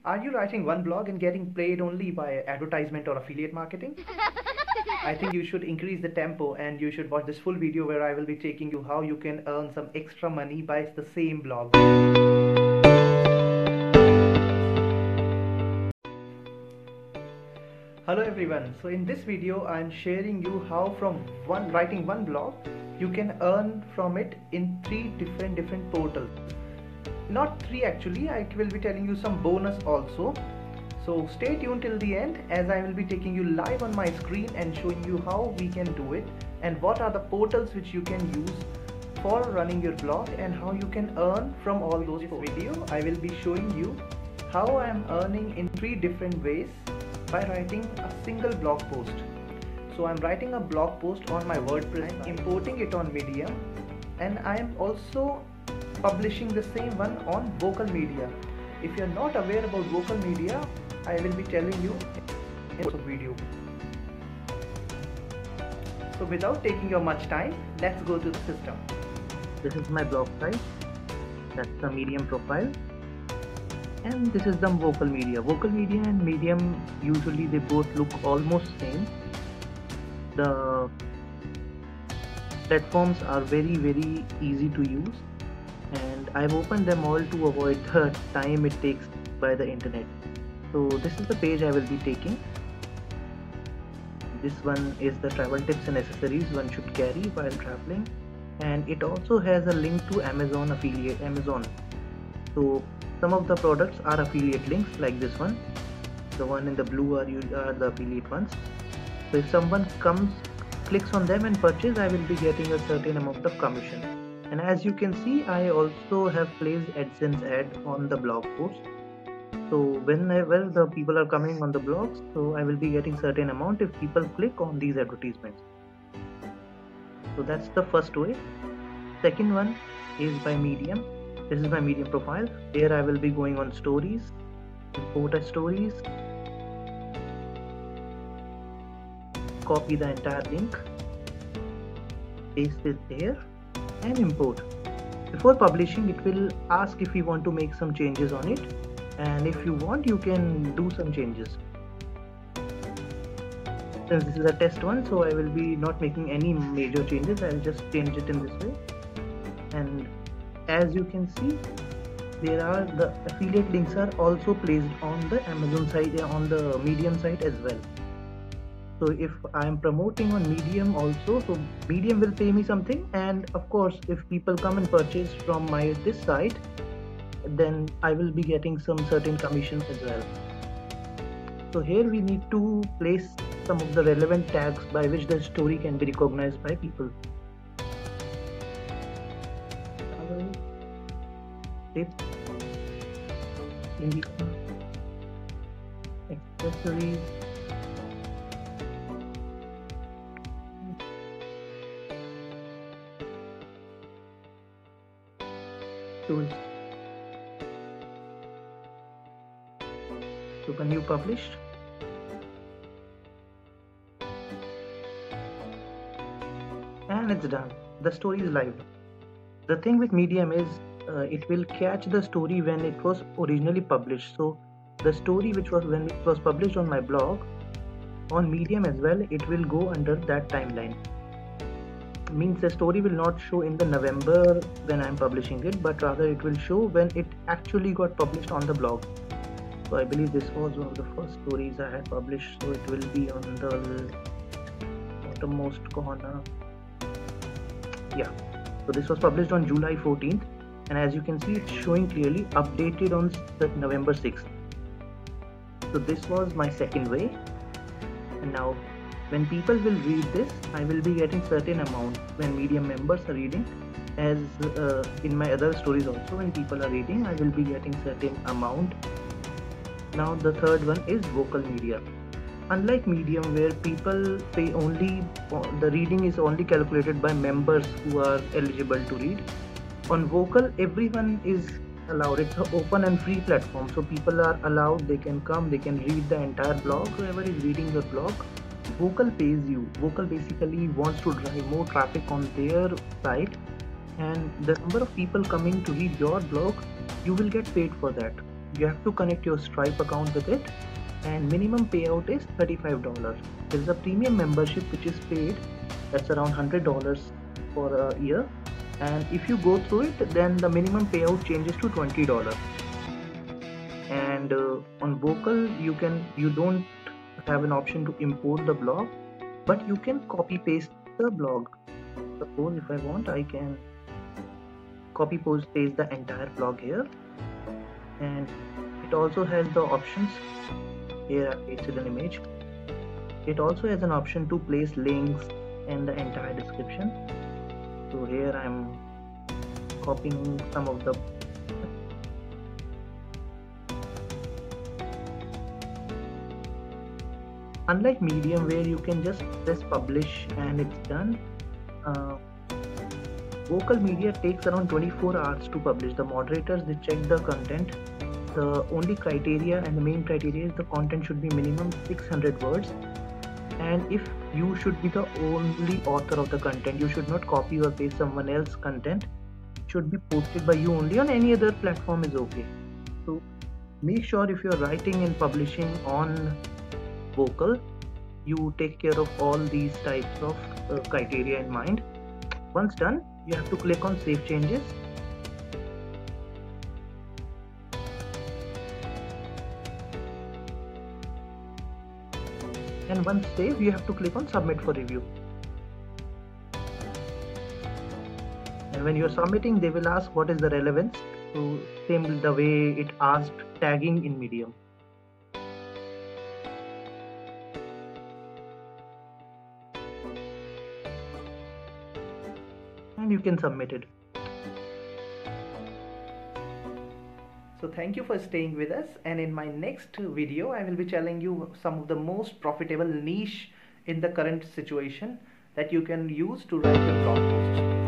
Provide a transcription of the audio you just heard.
Are you writing one blog and getting paid only by advertisement or affiliate marketing? I think you should increase the tempo and you should watch this full video where I will be taking you how you can earn some extra money by the same blog. Hello everyone. So in this video I am sharing you how from writing one blog you can earn from it in three different portals. Not three actually, I will be telling you some bonus also. So stay tuned till the end as I will be taking you live on my screen and showing you how we can do it and what are the portals which you can use for running your blog and how you can earn from all those. In this video I will be showing you how I am earning in three different ways by writing a single blog post. So I'm writing a blog post on my WordPress, I'm importing it on Medium, and I am also publishing the same one on Vocal Media. If you're not aware about Vocal Media, I will be telling you in this video. So without taking your much time, let's go to the system. This is my blog site. That's the Medium profile. And this is the Vocal Media. Vocal Media and Medium, usually they both look almost same. The platforms are very easy to use, and I've opened them all to avoid the time it takes by the internet. So this is the page I will be taking. This one is the travel tips and accessories one should carry while traveling, and it also has a link to Amazon. So some of the products are affiliate links, like this one. The one in the blue are the affiliate ones. So if someone clicks on them and purchase, I will be getting a certain amount of commission. And as you can see, I also have placed AdSense ad on the blog post. So whenever the people are coming on the blogs, so I will be getting certain amount if people click on these advertisements. So that's the first way. Second one is by Medium. This is my Medium profile. Here I will be going on stories, import a stories, copy the entire link, paste it there and import. Before publishing, it will ask if you want to make some changes on it, and if you want, you can do some changes. Since this is a test one, so I will be not making any major changes. I'll just change it in this way. And as you can see, there are the affiliate links are also placed on the Amazon site, on the Medium site as well. So if I am promoting on Medium also, so Medium will pay me something, and of course if people come and purchase from this site, then I will be getting some certain commissions as well. So here we need to place some of the relevant tags by which the story can be recognized by people. Tips, accessories, tools. So when you publish, and it's done, the story is live. The thing with Medium is it will catch the story when it was originally published. So the story which was when it was published on my blog, on Medium as well, it will go under that timeline. Means the story will not show in the November when I am publishing it, but rather it will show when it actually got published on the blog. So I believe this was one of the first stories I had published, so it will be on the bottommost corner. Yeah, so this was published on July 14th, and as you can see, it's showing clearly updated on November 6th. So this was my second way. And now when people will read this, I will be getting certain amount when Medium members are reading, as in my other stories also, when people are reading, I will be getting certain amount. Now the third one is Vocal Media. Unlike Medium, where people pay only, the reading is only calculated by members who are eligible to read. On Vocal, everyone is allowed. It's an open and free platform, so people are allowed, they can come, they can read the entire blog. Whoever is reading the blog, Vocal pays you. Vocal basically wants to drive more traffic on their site, and the number of people coming to read your blog, you will get paid for that. you have to connect your Stripe account with it, and minimum payout is $35. There is a premium membership which is paid, that's around $100 for a year, and if you go through it, then the minimum payout changes to $20. And on Vocal you don't have an option to import the blog, but you can copy paste the blog. Suppose if I want, I can copy paste the entire blog here, and it also has the options. Here I pasted an image. It also has an option to place links and the entire description. So here I'm copying some of the unlike Medium where you can just press publish and it's done, Vocal Media takes around 24 hours to publish. The moderators, they check the content. The only criteria and the main criteria is the content should be minimum 600 words, and if you should be the only author of the content, you should not copy or paste someone else's content. It should be posted by you only. On any other platform is okay. So make sure if you're writing and publishing on Vocal, you take care of all these types of criteria in mind. Once done, you have to click on Save Changes. And once saved, you have to click on Submit for review. And when you're submitting, they will ask what is the relevance. So same the way it asked tagging in Medium. And you can submit it. So thank you for staying with us, and in my next video I will be telling you some of the most profitable niche in the current situation that you can use to write your blog post.